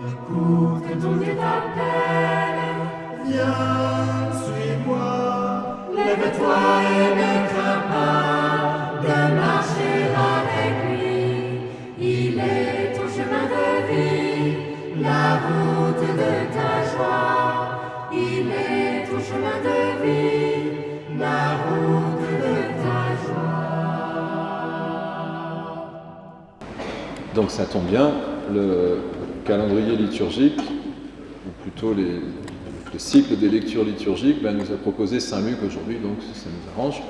Écoute, ton Dieu t'appelle. Viens, suis-moi. Lève-toi et ne crains pas de marcher avec lui. Il est ton chemin de vie, la route de ta joie. Il est ton chemin de vie, la route de ta joie. Donc ça tombe bien, le calendrier liturgique, ou plutôt le cycle des lectures liturgiques, nous a proposé Saint Luc aujourd'hui, donc ça nous arrange.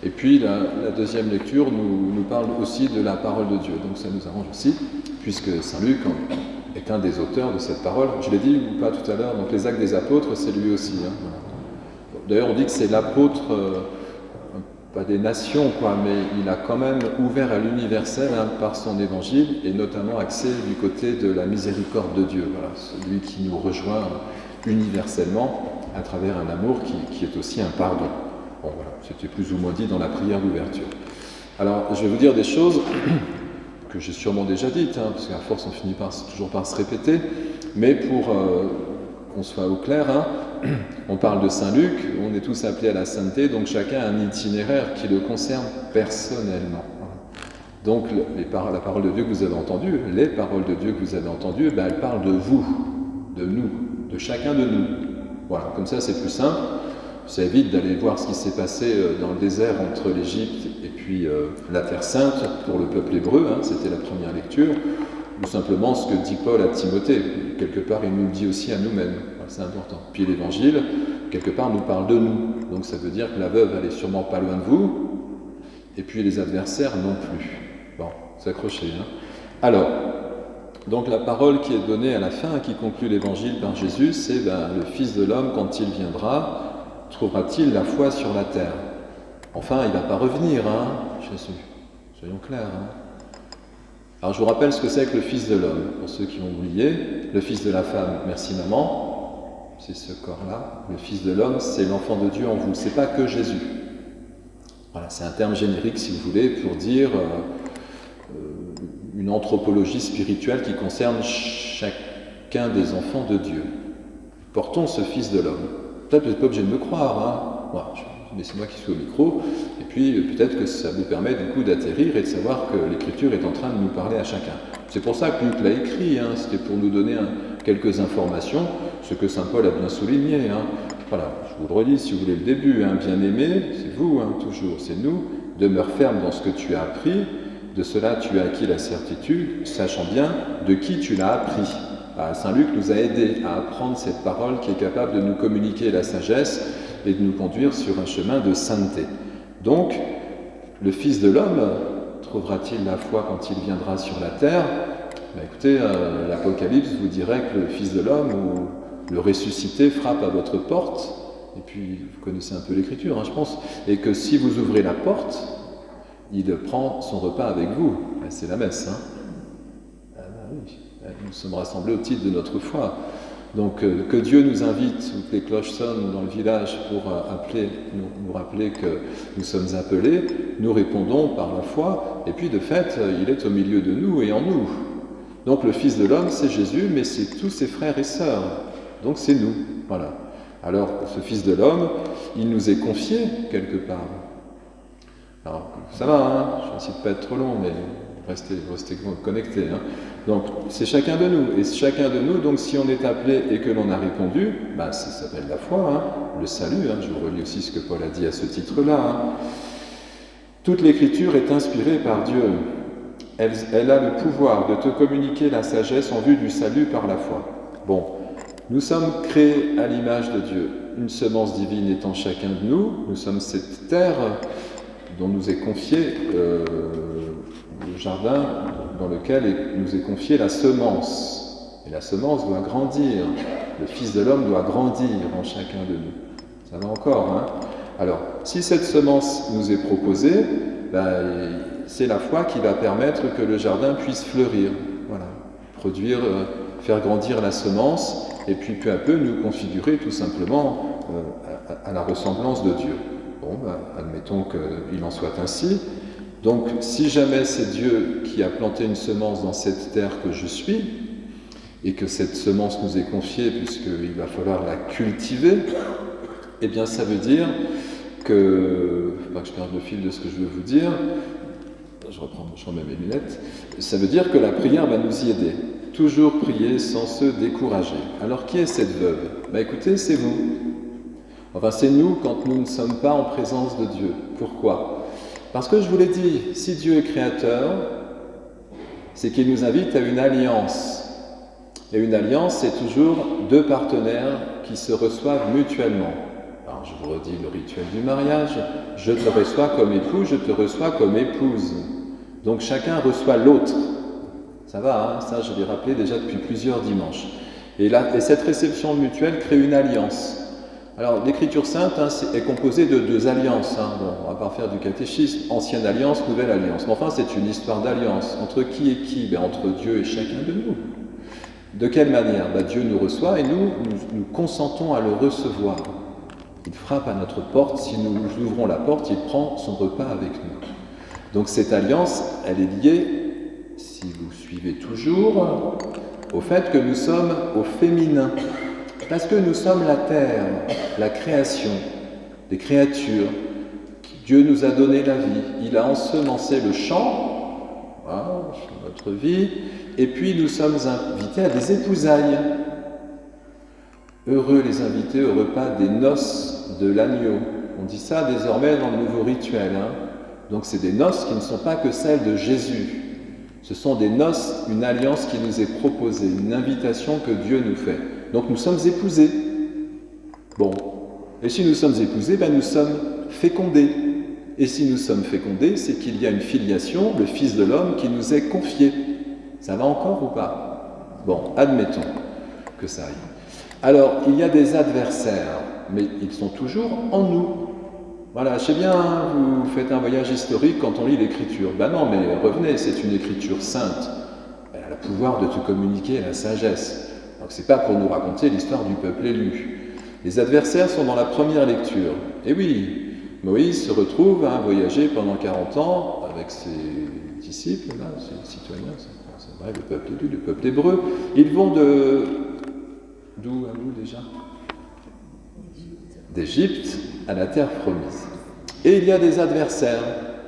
Et puis la deuxième lecture nous parle aussi de la parole de Dieu, donc ça nous arrange aussi, puisque Saint Luc est un des auteurs de cette parole. Je l'ai dit ou pas tout à l'heure, donc les Actes des Apôtres, c'est lui aussi. Voilà. D'ailleurs, on dit que c'est l'apôtre, pas des nations, mais il a quand même ouvert à l'universel par son évangile, et notamment axé du côté de la miséricorde de Dieu, voilà, celui qui nous rejoint universellement à travers un amour qui est aussi un pardon. Bon, voilà, c'était plus ou moins dit dans la prière d'ouverture. Alors, je vais vous dire des choses que j'ai sûrement déjà dites, parce qu'à force on finit toujours par se répéter, mais pour qu'on soit au clair, on parle de Saint Luc, on est tous appelés à la sainteté, donc chacun a un itinéraire qui le concerne personnellement. Donc la parole de Dieu que vous avez entendue, les paroles de Dieu que vous avez entendues, elles parlent de vous, de nous, de chacun de nous. Voilà, comme ça c'est plus simple, ça évite d'aller voir ce qui s'est passé dans le désert entre l'Égypte et puis la Terre Sainte pour le peuple hébreu, c'était la première lecture, ou simplement ce que dit Paul à Timothée. Quelque part, il nous le dit aussi à nous-mêmes, c'est important. Puis l'Évangile, quelque part, nous parle de nous. Donc ça veut dire que la veuve, elle est sûrement pas loin de vous, et puis les adversaires non plus. Bon, s'accrocher. Alors, donc la parole qui est donnée à la fin, qui conclut l'Évangile par Jésus, c'est le Fils de l'homme, quand il viendra, trouvera-t-il la foi sur la terre? Enfin, il ne va pas revenir, Jésus. Soyons clairs. Alors je vous rappelle ce que c'est que le Fils de l'homme, pour ceux qui ont oublié. Le Fils de la femme, merci maman, c'est ce corps-là. Le Fils de l'homme, c'est l'enfant de Dieu en vous, c'est pas que Jésus. Voilà, c'est un terme générique, si vous voulez, pour dire une anthropologie spirituelle qui concerne chacun des enfants de Dieu. Portons ce Fils de l'homme. Peut-être que vous n'êtes pas obligé de me croire, Voilà, laissez-moi qui suis au micro, et puis peut-être que ça vous permet du coup d'atterrir et de savoir que l'Écriture est en train de nous parler à chacun. C'est pour ça que Luc l'a écrit, c'était pour nous donner quelques informations, ce que saint Paul a bien souligné. Voilà, je vous le redis, si vous voulez le début, bien-aimé, c'est vous, toujours, c'est nous, demeure ferme dans ce que tu as appris, de cela tu as acquis la certitude, sachant bien de qui tu l'as appris. Saint Luc nous a aidés à apprendre cette parole qui est capable de nous communiquer la sagesse et de nous conduire sur un chemin de sainteté. Donc, le Fils de l'homme trouvera-t-il la foi quand il viendra sur la terre? Écoutez, l'Apocalypse vous dirait que le Fils de l'homme ou le ressuscité frappe à votre porte, et puis vous connaissez un peu l'Écriture, je pense, et que si vous ouvrez la porte, il prend son repas avec vous. C'est la messe, oui. Nous sommes rassemblés au titre de notre foi. Donc que Dieu nous invite, ou que les cloches sonnent dans le village pour nous rappeler que nous sommes appelés, nous répondons par la foi, et puis de fait, il est au milieu de nous et en nous. Donc le Fils de l'homme, c'est Jésus, mais c'est tous ses frères et sœurs. Donc c'est nous, voilà. Alors ce Fils de l'homme, il nous est confié quelque part. Alors ça va, je vais essayer de ne pas être trop long, mais restez connectés. Donc, c'est chacun de nous. Et chacun de nous, donc, si on est appelé et que l'on a répondu, ça s'appelle la foi, le salut. Je vous relis aussi ce que Paul a dit à ce titre-là. Toute l'Écriture est inspirée par Dieu. Elle a le pouvoir de te communiquer la sagesse en vue du salut par la foi. Bon, nous sommes créés à l'image de Dieu. Une semence divine étant chacun de nous, nous sommes cette terre dont nous est confié le jardin dans lequel nous est confiée la semence. Et la semence doit grandir. Le Fils de l'homme doit grandir en chacun de nous. Ça va encore, Alors, si cette semence nous est proposée, c'est la foi qui va permettre que le jardin puisse fleurir. Voilà. Produire, faire grandir la semence, et puis peu à peu nous configurer tout simplement à la ressemblance de Dieu. Bon, admettons qu'il en soit ainsi. Donc, si jamais c'est Dieu qui a planté une semence dans cette terre que je suis, et que cette semence nous est confiée puisqu'il va falloir la cultiver, eh bien ça veut dire que, faut pas que je perde le fil de ce que je veux vous dire, je remets mes lunettes, ça veut dire que la prière va nous y aider. Toujours prier sans se décourager. Alors qui est cette veuve? Écoutez, c'est vous. Enfin, c'est nous quand nous ne sommes pas en présence de Dieu. Pourquoi? Parce que je vous l'ai dit, si Dieu est créateur, c'est qu'il nous invite à une alliance. Et une alliance, c'est toujours deux partenaires qui se reçoivent mutuellement. Alors, je vous redis le rituel du mariage. Je te reçois comme époux, je te reçois comme épouse. Donc chacun reçoit l'autre. Ça va, hein, ça je l'ai rappelé déjà depuis plusieurs dimanches. Et cette réception mutuelle crée une alliance. Alors l'Écriture sainte est composée de deux alliances. Bon, on va pas faire du catéchisme, ancienne alliance, nouvelle alliance. Mais enfin, c'est une histoire d'alliance. Entre qui et qui? Entre Dieu et chacun de nous. De quelle manière? Dieu nous reçoit et nous consentons à le recevoir. Il frappe à notre porte, si nous ouvrons la porte, il prend son repas avec nous. Donc cette alliance, elle est liée, si vous suivez toujours, au fait que nous sommes au féminin. Parce que nous sommes la terre, la création, des créatures. Dieu nous a donné la vie. Il a ensemencé le champ, voilà, sur notre vie, et puis nous sommes invités à des épousailles. Heureux les invités au repas des noces de l'agneau. On dit ça désormais dans le nouveau rituel. Donc c'est des noces qui ne sont pas que celles de Jésus. Ce sont des noces, une alliance qui nous est proposée, une invitation que Dieu nous fait. Donc nous sommes épousés. Bon. Et si nous sommes épousés, nous sommes fécondés. Et si nous sommes fécondés, c'est qu'il y a une filiation, le Fils de l'homme, qui nous est confié. Ça va encore ou pas? Bon, admettons que ça aille. Alors, il y a des adversaires, mais ils sont toujours en nous. Voilà, je sais bien, vous faites un voyage historique quand on lit l'Écriture. Non, mais revenez, c'est une Écriture sainte. Elle a le pouvoir de te communiquer la sagesse. Donc c'est pas pour nous raconter l'histoire du peuple élu. Les adversaires sont dans la première lecture. Et oui, Moïse se retrouve à voyager pendant 40 ans avec ses disciples, là, ses citoyens, c'est vrai, le peuple élu, le peuple hébreu. Ils vont d'où à où déjà? D'Égypte à la terre promise. Et il y a des adversaires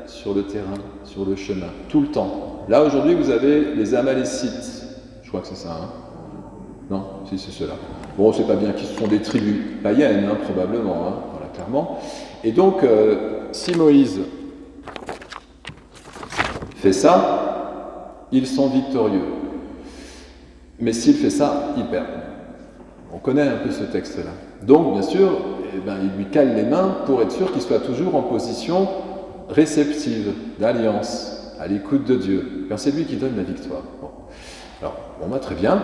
sur le terrain, sur le chemin, tout le temps. Là, aujourd'hui, vous avez les Amalécites. Je crois que c'est ça, Non, si c'est cela. Bon, c'est pas bien qu'ils sont des tribus païennes, probablement, voilà, clairement. Et donc, si Moïse fait ça, ils sont victorieux. Mais s'il fait ça, ils perdent. On connaît un peu ce texte-là. Donc, bien sûr, il lui cale les mains pour être sûr qu'il soit toujours en position réceptive, d'alliance, à l'écoute de Dieu. Car c'est lui qui donne la victoire. Bon. Alors, très bien.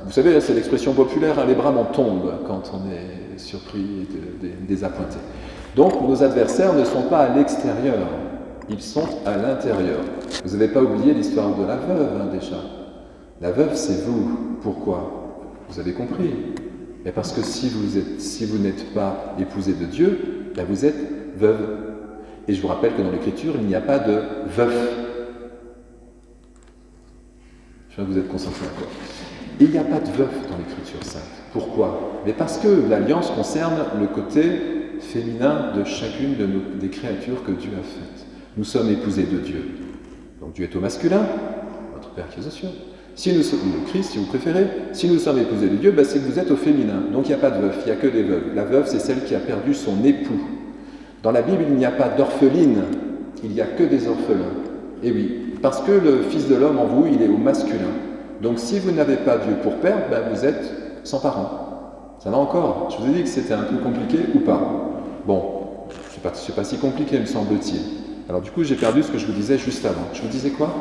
Vous savez, c'est l'expression populaire, les bras m'en tombent quand on est surpris et désappointé. Donc, nos adversaires ne sont pas à l'extérieur, ils sont à l'intérieur. Vous n'avez pas oublié l'histoire de la veuve, déjà. La veuve, c'est vous. Pourquoi? Vous avez compris. Mais parce que si vous n'êtes pas épousé de Dieu, vous êtes veuve. Et je vous rappelle que dans l'Écriture, il n'y a pas de veuf. Je vois que vous êtes concentrés à quoi. Il n'y a pas de veuf dans l'Écriture sainte. Pourquoi? Mais parce que l'alliance concerne le côté féminin de chacune des créatures que Dieu a faites. Nous sommes épousés de Dieu. Donc Dieu est au masculin, notre Père qui est aux cieux. Si nous sommes le Christ, si vous préférez, si nous sommes épousés de Dieu, c'est que vous êtes au féminin. Donc il n'y a pas de veuf, il n'y a que des veuves. La veuve, c'est celle qui a perdu son époux. Dans la Bible, il n'y a pas d'orpheline, il n'y a que des orphelins. Et oui, parce que le Fils de l'homme en vous, il est au masculin. Donc si vous n'avez pas Dieu pour père, vous êtes sans parents. Ça va encore. Je vous ai dit que c'était un peu compliqué ou pas. Bon, c'est pas si compliqué, me semble-t-il. Alors du coup, j'ai perdu ce que je vous disais juste avant. Je vous disais quoi?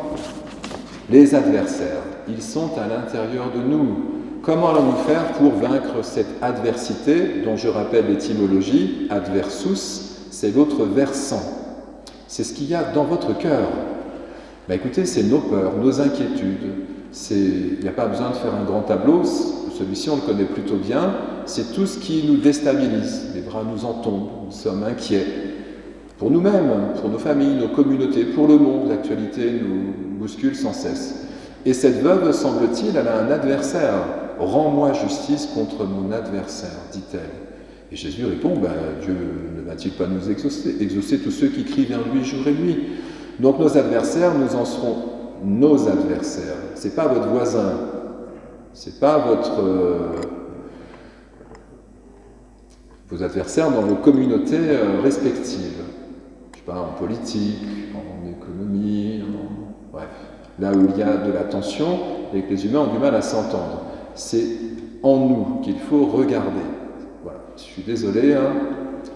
Les adversaires, ils sont à l'intérieur de nous. Comment allons-nous faire pour vaincre cette adversité, dont je rappelle l'étymologie, adversus, c'est l'autre versant. C'est ce qu'il y a dans votre cœur. Écoutez, c'est nos peurs, nos inquiétudes. Il n'y a pas besoin de faire un grand tableau, celui-ci on le connaît plutôt bien. C'est tout ce qui nous déstabilise. Les bras nous en tombent, nous sommes inquiets. Pour nous-mêmes, pour nos familles, nos communautés, pour le monde, l'actualité nous bouscule sans cesse. Et cette veuve, semble-t-il, elle a un adversaire. « Rends-moi justice contre mon adversaire », dit-elle. Et Jésus répond, Dieu ne va-t-il pas nous exaucer tous ceux qui crient vers lui jour et nuit. Donc nos adversaires, nous en serons nos adversaires. Ce n'est pas votre voisin, ce n'est pas vos adversaires dans vos communautés respectives. Je ne sais pas, en politique, en économie, bref. Là où il y a de la tension et que les humains ont du mal à s'entendre. C'est en nous qu'il faut regarder. Voilà. Je suis désolé,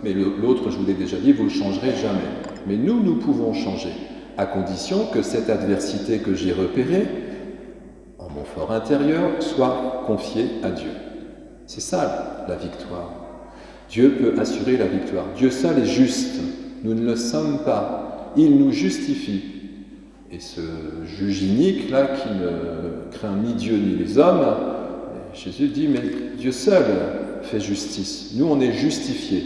mais l'autre, je vous l'ai déjà dit, vous ne le changerez jamais. Mais nous pouvons changer, à condition que cette adversité que j'ai repérée, en mon fort intérieur, soit confiée à Dieu. C'est ça la victoire. Dieu peut assurer la victoire. Dieu seul est juste. Nous ne le sommes pas. Il nous justifie. Et ce juge inique, là, qui ne craint ni Dieu ni les hommes, Jésus dit, mais Dieu seul fait justice. Nous, on est justifiés.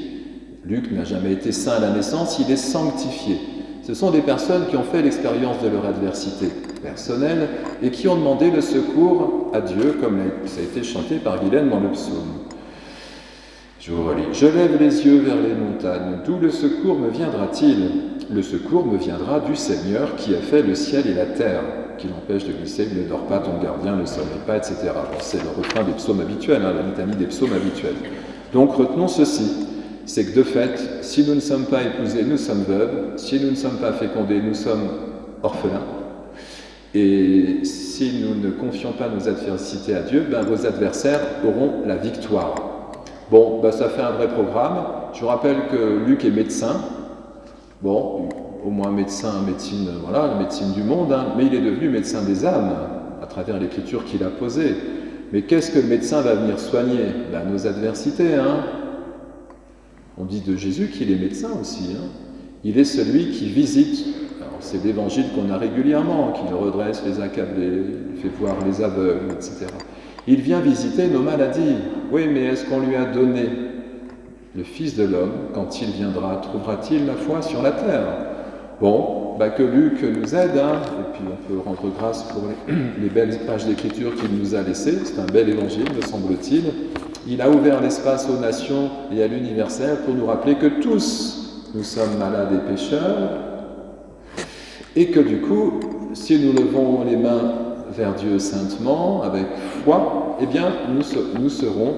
Luc n'a jamais été saint à la naissance, il est sanctifié. Ce sont des personnes qui ont fait l'expérience de leur adversité personnelle et qui ont demandé le secours à Dieu, comme ça a été chanté par Guylaine dans le psaume. Je vous relis. « Je lève les yeux vers les montagnes. D'où le secours me viendra-t-il ? Le secours me viendra du Seigneur qui a fait le ciel et la terre, qui l'empêche de glisser, ne dort pas ton gardien, ne sommeille pas, etc. » Bon, c'est le refrain des psaumes habituels, la litanie des psaumes habituels. Donc retenons ceci, c'est que de fait, si nous ne sommes pas épousés, nous sommes veuves, si nous ne sommes pas fécondés, nous sommes orphelins. Et si nous ne confions pas nos adversités à Dieu, vos adversaires auront la victoire. Bon, ça fait un vrai programme. Je vous rappelle que Luc est médecin. Bon, au moins médecine du monde, mais il est devenu médecin des âmes, à travers l'écriture qu'il a posée. Mais qu'est-ce que le médecin va venir soigner ? Nos adversités. On dit de Jésus qu'il est médecin aussi. Il est celui qui visite. Alors, c'est l'évangile qu'on a régulièrement, qui le redresse les accablés, fait voir les aveugles, etc. Il vient visiter nos maladies. Oui, mais est-ce qu'on lui a donné ? Le Fils de l'homme, quand il viendra, trouvera-t-il la foi sur la terre ? Bon, que Luc nous aide, et puis on peut rendre grâce pour les belles pages d'écriture qu'il nous a laissées. C'est un bel évangile, me semble-t-il. Il a ouvert l'espace aux nations et à l'universel pour nous rappeler que tous, nous sommes malades et pécheurs, et que du coup, si nous levons les mains vers Dieu saintement, avec foi, eh bien, nous serons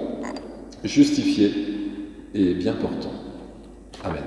justifiés et bien portants. Amen.